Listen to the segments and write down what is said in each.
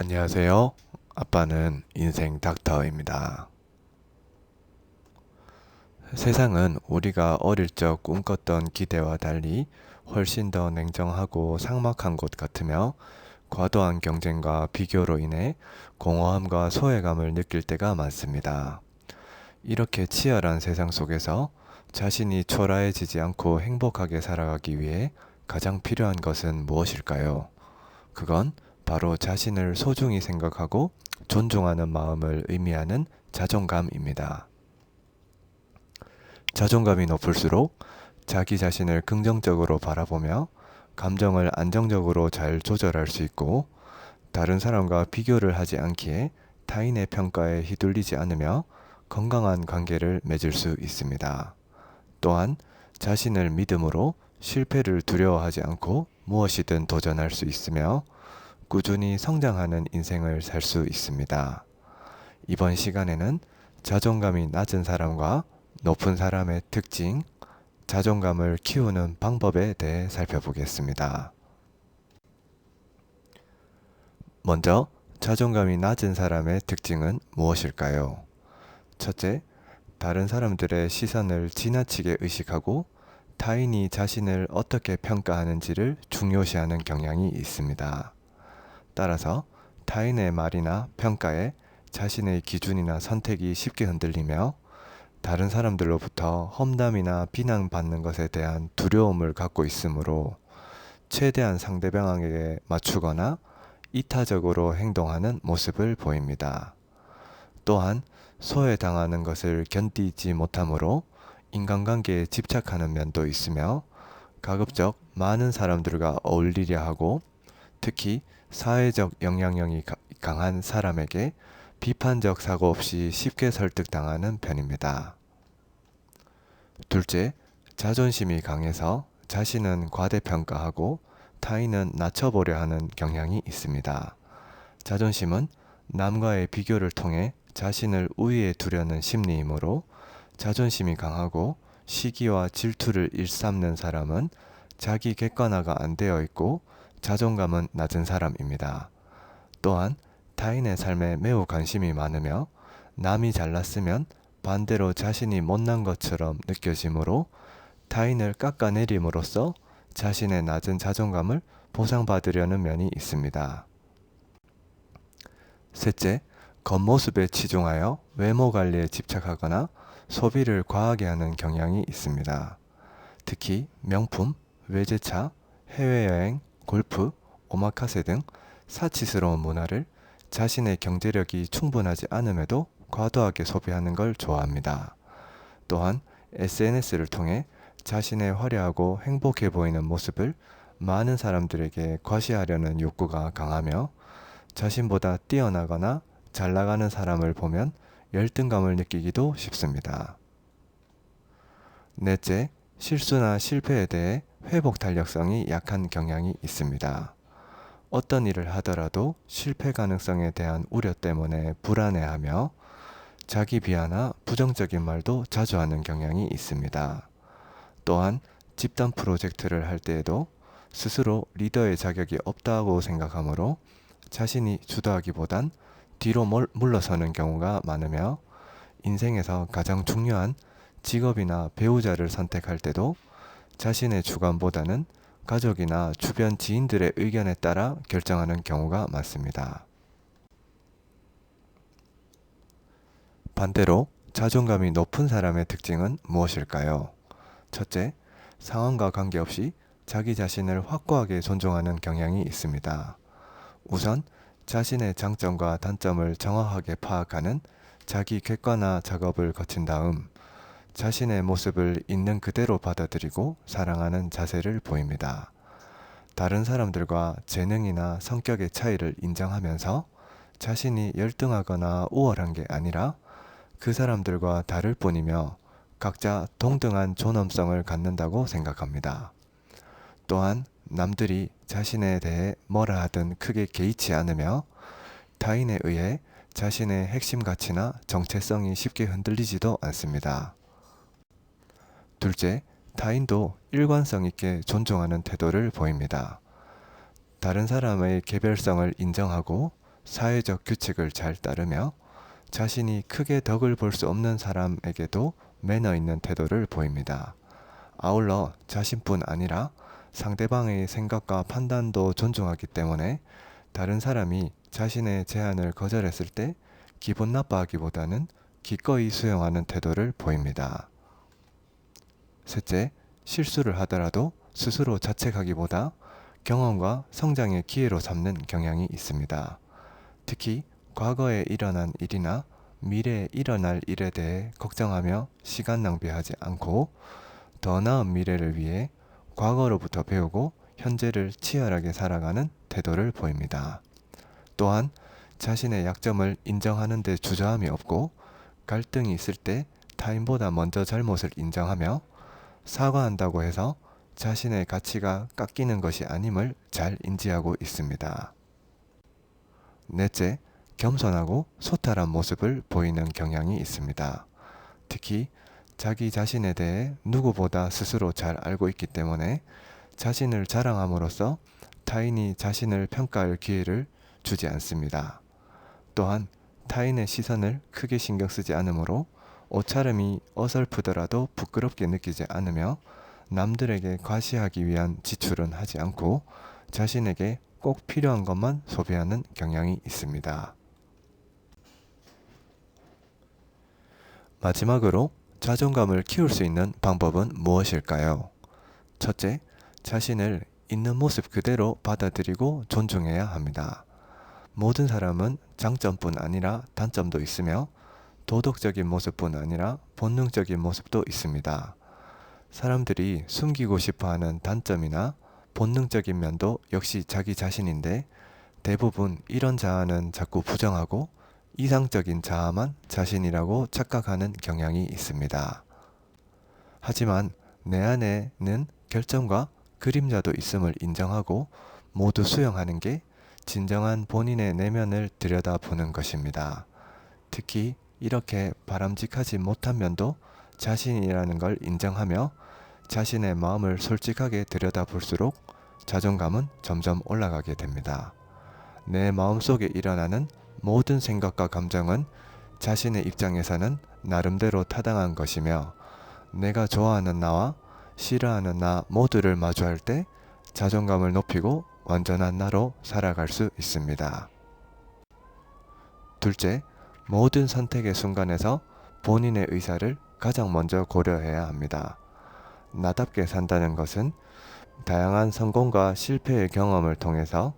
안녕하세요. 아빠는 인생 닥터입니다. 세상은 우리가 어릴 적 꿈꿨던 기대와 달리 훨씬 더 냉정하고 삭막한 곳 같으며 과도한 경쟁과 비교로 인해 공허함과 소외감을 느낄 때가 많습니다. 이렇게 치열한 세상 속에서 자신이 초라해지지 않고 행복하게 살아가기 위해 가장 필요한 것은 무엇일까요? 그건 바로 자신을 소중히 생각하고 존중하는 마음을 의미하는 자존감입니다. 자존감이 높을수록 자기 자신을 긍정적으로 바라보며 감정을 안정적으로 잘 조절할 수 있고 다른 사람과 비교를 하지 않기에 타인의 평가에 휘둘리지 않으며 건강한 관계를 맺을 수 있습니다. 또한 자신을 믿음으로 실패를 두려워하지 않고 무엇이든 도전할 수 있으며 꾸준히 성장하는 인생을 살 수 있습니다. 이번 시간에는 자존감이 낮은 사람과 높은 사람의 특징, 자존감을 키우는 방법에 대해 살펴보겠습니다. 먼저, 자존감이 낮은 사람의 특징은 무엇일까요? 첫째, 다른 사람들의 시선을 지나치게 의식하고 타인이 자신을 어떻게 평가하는지를 중요시하는 경향이 있습니다. 따라서 타인의 말이나 평가에 자신의 기준이나 선택이 쉽게 흔들리며 다른 사람들로부터 험담이나 비난받는 것에 대한 두려움을 갖고 있으므로 최대한 상대방에게 맞추거나 이타적으로 행동하는 모습을 보입니다. 또한 소외당하는 것을 견디지 못하므로 인간관계에 집착하는 면도 있으며 가급적 많은 사람들과 어울리려 하고 특히 사회적 영향력이 강한 사람에게 비판적 사고 없이 쉽게 설득당하는 편입니다. 둘째, 자존심이 강해서 자신은 과대평가하고 타인은 낮춰보려 하는 경향이 있습니다. 자존심은 남과의 비교를 통해 자신을 우위에 두려는 심리이므로 자존심이 강하고 시기와 질투를 일삼는 사람은 자기 객관화가 안 되어 있고 자존감은 낮은 사람입니다. 또한 타인의 삶에 매우 관심이 많으며 남이 잘났으면 반대로 자신이 못난 것처럼 느껴지므로 타인을 깎아내림으로써 자신의 낮은 자존감을 보상받으려는 면이 있습니다. 셋째, 겉모습에 치중하여 외모 관리에 집착하거나 소비를 과하게 하는 경향이 있습니다. 특히 명품, 외제차, 해외여행, 골프, 오마카세 등 사치스러운 문화를 자신의 경제력이 충분하지 않음에도 과도하게 소비하는 걸 좋아합니다. 또한 SNS를 통해 자신의 화려하고 행복해 보이는 모습을 많은 사람들에게 과시하려는 욕구가 강하며 자신보다 뛰어나거나 잘 나가는 사람을 보면 열등감을 느끼기도 쉽습니다. 넷째, 실수나 실패에 대해 회복 탄력성이 약한 경향이 있습니다. 어떤 일을 하더라도 실패 가능성에 대한 우려 때문에 불안해하며 자기 비하나 부정적인 말도 자주 하는 경향이 있습니다. 또한 집단 프로젝트를 할 때에도 스스로 리더의 자격이 없다고 생각하므로 자신이 주도하기보단 뒤로 물러서는 경우가 많으며 인생에서 가장 중요한 직업이나 배우자를 선택할 때도 자신의 주관보다는 가족이나 주변 지인들의 의견에 따라 결정하는 경우가 많습니다. 반대로 자존감이 높은 사람의 특징은 무엇일까요? 첫째, 상황과 관계없이 자기 자신을 확고하게 존중하는 경향이 있습니다. 우선 자신의 장점과 단점을 정확하게 파악하는 자기 객관화 작업을 거친 다음 자신의 모습을 있는 그대로 받아들이고 사랑하는 자세를 보입니다. 다른 사람들과 재능이나 성격의 차이를 인정하면서 자신이 열등하거나 우월한 게 아니라 그 사람들과 다를 뿐이며 각자 동등한 존엄성을 갖는다고 생각합니다. 또한 남들이 자신에 대해 뭐라 하든 크게 개의치 않으며 타인에 의해 자신의 핵심 가치나 정체성이 쉽게 흔들리지도 않습니다. 둘째, 타인도 일관성 있게 존중하는 태도를 보입니다. 다른 사람의 개별성을 인정하고 사회적 규칙을 잘 따르며 자신이 크게 덕을 볼 수 없는 사람에게도 매너 있는 태도를 보입니다. 아울러 자신뿐 아니라 상대방의 생각과 판단도 존중하기 때문에 다른 사람이 자신의 제안을 거절했을 때 기분 나빠하기보다는 기꺼이 수용하는 태도를 보입니다. 셋째, 실수를 하더라도 스스로 자책하기보다 경험과 성장의 기회로 삼는 경향이 있습니다. 특히 과거에 일어난 일이나 미래에 일어날 일에 대해 걱정하며 시간 낭비하지 않고 더 나은 미래를 위해 과거로부터 배우고 현재를 치열하게 살아가는 태도를 보입니다. 또한 자신의 약점을 인정하는 데 주저함이 없고 갈등이 있을 때 타인보다 먼저 잘못을 인정하며 사과한다고 해서 자신의 가치가 깎이는 것이 아님을 잘 인지하고 있습니다. 넷째, 겸손하고 소탈한 모습을 보이는 경향이 있습니다. 특히 자기 자신에 대해 누구보다 스스로 잘 알고 있기 때문에 자신을 자랑함으로써 타인이 자신을 평가할 기회를 주지 않습니다. 또한 타인의 시선을 크게 신경 쓰지 않으므로 옷차림이 어설프더라도 부끄럽게 느끼지 않으며 남들에게 과시하기 위한 지출은 하지 않고 자신에게 꼭 필요한 것만 소비하는 경향이 있습니다. 마지막으로 자존감을 키울 수 있는 방법은 무엇일까요? 첫째, 자신을 있는 모습 그대로 받아들이고 존중해야 합니다. 모든 사람은 장점뿐 아니라 단점도 있으며 도덕적인 모습뿐 아니라 본능적인 모습도 있습니다. 사람들이 숨기고 싶어하는 단점이나 본능적인 면도 역시 자기 자신인데 대부분 이런 자아는 자꾸 부정하고 이상적인 자아만 자신이라고 착각하는 경향이 있습니다. 하지만 내 안에는 결점과 그림자도 있음을 인정하고 모두 수용하는 게 진정한 본인의 내면을 들여다보는 것입니다. 특히 이렇게 바람직하지 못한 면도 자신이라는 걸 인정하며 자신의 마음을 솔직하게 들여다볼수록 자존감은 점점 올라가게 됩니다. 내 마음속에 일어나는 모든 생각과 감정은 자신의 입장에서는 나름대로 타당한 것이며 내가 좋아하는 나와 싫어하는 나 모두를 마주할 때 자존감을 높이고 완전한 나로 살아갈 수 있습니다. 둘째, 모든 선택의 순간에서 본인의 의사를 가장 먼저 고려해야 합니다. 나답게 산다는 것은 다양한 성공과 실패의 경험을 통해서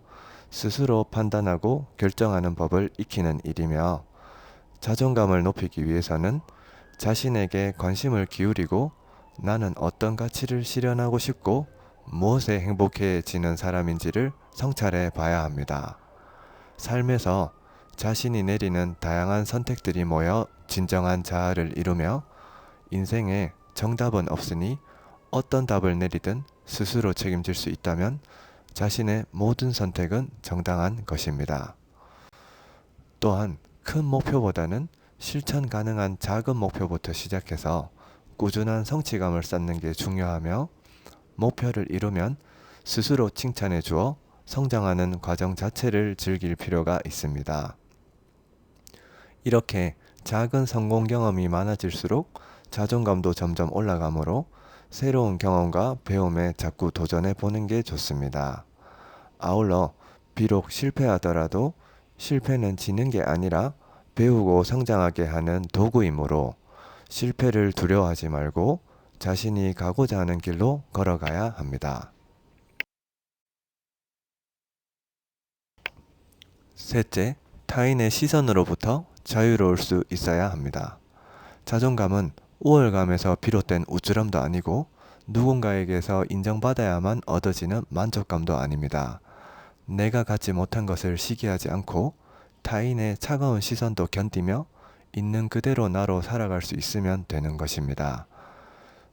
스스로 판단하고 결정하는 법을 익히는 일이며 자존감을 높이기 위해서는 자신에게 관심을 기울이고 나는 어떤 가치를 실현하고 싶고 무엇에 행복해지는 사람인지를 성찰해 봐야 합니다. 삶에서 자신이 내리는 다양한 선택들이 모여 진정한 자아를 이루며 인생에 정답은 없으니 어떤 답을 내리든 스스로 책임질 수 있다면 자신의 모든 선택은 정당한 것입니다. 또한 큰 목표보다는 실천 가능한 작은 목표부터 시작해서 꾸준한 성취감을 쌓는 게 중요하며 목표를 이루면 스스로 칭찬해 주어 성장하는 과정 자체를 즐길 필요가 있습니다. 이렇게 작은 성공 경험이 많아질수록 자존감도 점점 올라가므로 새로운 경험과 배움에 자꾸 도전해 보는 게 좋습니다. 아울러 비록 실패하더라도 실패는 지는 게 아니라 배우고 성장하게 하는 도구이므로 실패를 두려워하지 말고 자신이 가고자 하는 길로 걸어가야 합니다. 셋째, 타인의 시선으로부터 자유로울 수 있어야 합니다. 자존감은 우월감에서 비롯된 우쭐함도 아니고 누군가에게서 인정받아야만 얻어지는 만족감도 아닙니다. 내가 갖지 못한 것을 시기하지 않고 타인의 차가운 시선도 견디며 있는 그대로 나로 살아갈 수 있으면 되는 것입니다.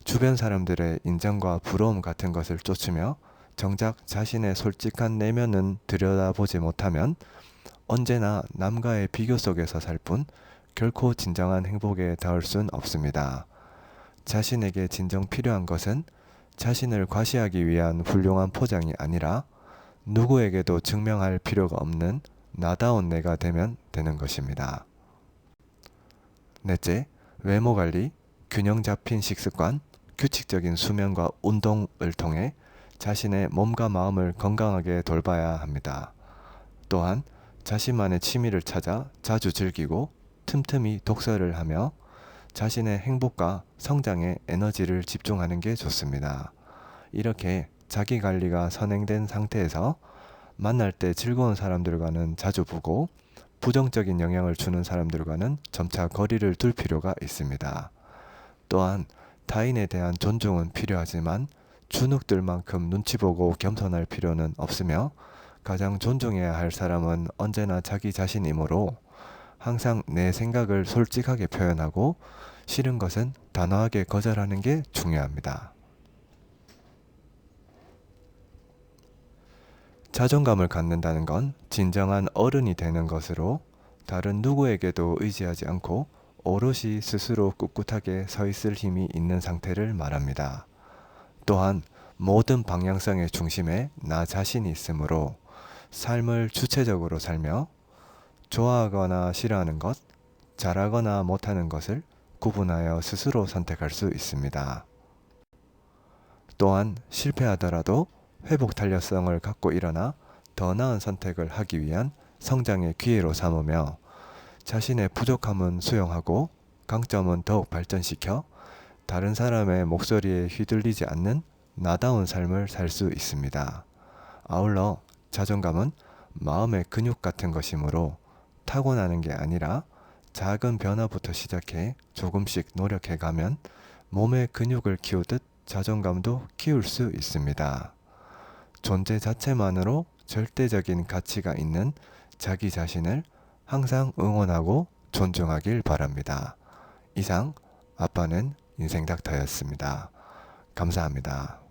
주변 사람들의 인정과 부러움 같은 것을 쫓으며 정작 자신의 솔직한 내면은 들여다보지 못하면 언제나 남과의 비교 속에서 살 뿐 결코 진정한 행복에 닿을 순 없습니다. 자신에게 진정 필요한 것은 자신을 과시하기 위한 훌륭한 포장이 아니라 누구에게도 증명할 필요가 없는 나다운 내가 되면 되는 것입니다. 넷째, 외모 관리, 균형 잡힌 식습관, 규칙적인 수면과 운동을 통해 자신의 몸과 마음을 건강하게 돌봐야 합니다. 또한 자신만의 취미를 찾아 자주 즐기고 틈틈이 독서를 하며 자신의 행복과 성장에 에너지를 집중하는 게 좋습니다. 이렇게 자기 관리가 선행된 상태에서 만날 때 즐거운 사람들과는 자주 보고 부정적인 영향을 주는 사람들과는 점차 거리를 둘 필요가 있습니다. 또한 타인에 대한 존중은 필요하지만 주눅들만큼 눈치 보고 겸손할 필요는 없으며 가장 존중해야 할 사람은 언제나 자기 자신이므로 항상 내 생각을 솔직하게 표현하고 싫은 것은 단호하게 거절하는 게 중요합니다. 자존감을 갖는다는 건 진정한 어른이 되는 것으로 다른 누구에게도 의지하지 않고 오롯이 스스로 꿋꿋하게 서 있을 힘이 있는 상태를 말합니다. 또한 모든 방향성의 중심에 나 자신이 있으므로 삶을 주체적으로 살며 좋아하거나 싫어하는 것, 잘하거나 못하는 것을 구분하여 스스로 선택할 수 있습니다. 또한 실패하더라도 회복 탄력성을 갖고 일어나 더 나은 선택을 하기 위한 성장의 기회로 삼으며 자신의 부족함은 수용하고 강점은 더욱 발전시켜 다른 사람의 목소리에 휘둘리지 않는 나다운 삶을 살 수 있습니다. 아울러 자존감은 마음의 근육 같은 것이므로 타고나는 게 아니라 작은 변화부터 시작해 조금씩 노력해 가면 몸의 근육을 키우듯 자존감도 키울 수 있습니다. 존재 자체만으로 절대적인 가치가 있는 자기 자신을 항상 응원하고 존중하길 바랍니다. 이상 아빠는 인생닥터였습니다. 감사합니다.